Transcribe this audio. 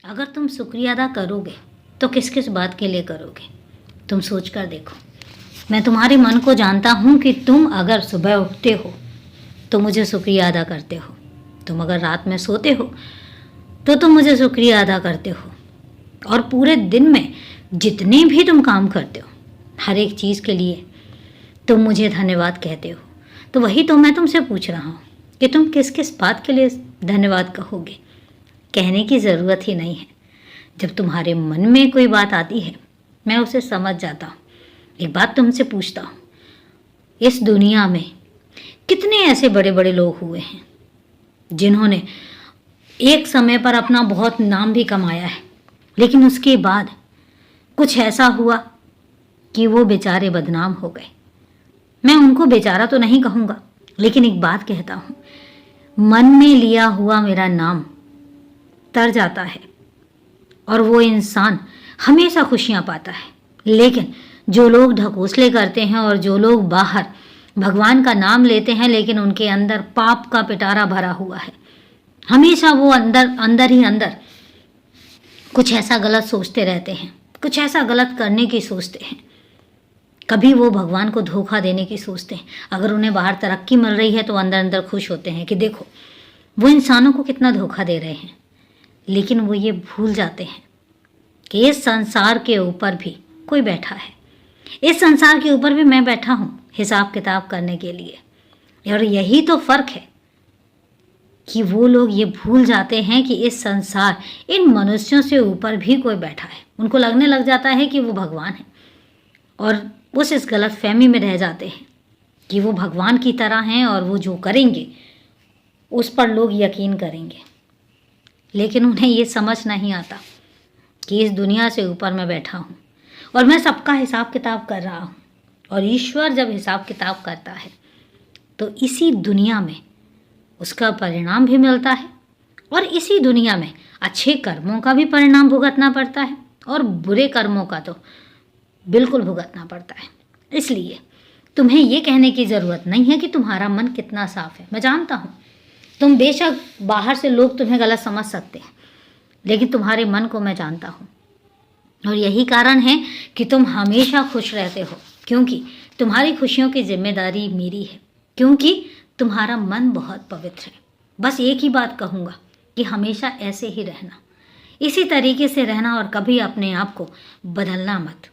अगर तुम शुक्रिया अदा करोगे तो किस किस बात के लिए करोगे? तुम सोच कर देखो। मैं तुम्हारे मन को जानता हूँ कि तुम अगर सुबह उठते हो तो मुझे शुक्रिया अदा करते हो। तुम अगर रात में सोते हो तो तुम मुझे शुक्रिया अदा करते हो। और पूरे दिन में जितने भी तुम काम करते हो, हर एक चीज़ के लिए तुम मुझे धन्यवाद कहते हो। तो वही तो मैं तुमसे पूछ रहा हूँ कि तुम किस किस बात के लिए धन्यवाद कहोगे। कहने की ज़रूरत ही नहीं है। जब तुम्हारे मन में कोई बात आती है, मैं उसे समझ जाता हूँ। एक बात तुमसे पूछता हूँ, इस दुनिया में कितने ऐसे बड़े बड़े लोग हुए हैं जिन्होंने एक समय पर अपना बहुत नाम भी कमाया है, लेकिन उसके बाद कुछ ऐसा हुआ कि वो बेचारे बदनाम हो गए। मैं उनको बेचारा तो नहीं कहूँगा, लेकिन एक बात कहता हूँ, मन में लिया हुआ मेरा नाम तर जाता है और वो इंसान हमेशा खुशियाँ पाता है। लेकिन जो लोग ढकोसले करते हैं और जो लोग बाहर भगवान का नाम लेते हैं लेकिन उनके अंदर पाप का पिटारा भरा हुआ है, हमेशा वो अंदर ही अंदर कुछ ऐसा गलत सोचते रहते हैं, कुछ ऐसा गलत करने की सोचते हैं। कभी वो भगवान को धोखा देने की सोचते हैं। अगर उन्हें बाहर तरक्की मिल रही है तो अंदर अंदर खुश होते हैं कि देखो वो इंसानों को कितना धोखा दे रहे हैं। लेकिन वो ये भूल जाते हैं कि इस संसार के ऊपर भी कोई बैठा है। इस संसार के ऊपर भी मैं बैठा हूँ हिसाब किताब करने के लिए। और यही तो फ़र्क है कि वो लोग ये भूल जाते हैं कि इस संसार, इन मनुष्यों से ऊपर भी कोई बैठा है। उनको लगने लग जाता है कि वो भगवान है और उस इस गलत फहमी में रह जाते हैं कि वो भगवान की तरह हैं और वो जो करेंगे उस पर लोग यकीन करेंगे। लेकिन उन्हें ये समझ नहीं आता कि इस दुनिया से ऊपर मैं बैठा हूँ और मैं सबका हिसाब किताब कर रहा हूँ। और ईश्वर जब हिसाब किताब करता है तो इसी दुनिया में उसका परिणाम भी मिलता है और इसी दुनिया में अच्छे कर्मों का भी परिणाम भुगतना पड़ता है और बुरे कर्मों का तो बिल्कुल भुगतना पड़ता है। इसलिए तुम्हें ये कहने की ज़रूरत नहीं है कि तुम्हारा मन कितना साफ है। मैं जानता हूँ तुम बेशक बाहर से लोग तुम्हें गलत समझ सकते हैं, लेकिन तुम्हारे मन को मैं जानता हूँ। और यही कारण है कि तुम हमेशा खुश रहते हो, क्योंकि तुम्हारी खुशियों की जिम्मेदारी मेरी है, क्योंकि तुम्हारा मन बहुत पवित्र है। बस एक ही बात कहूँगा कि हमेशा ऐसे ही रहना, इसी तरीके से रहना और कभी अपने आप को बदलना मत।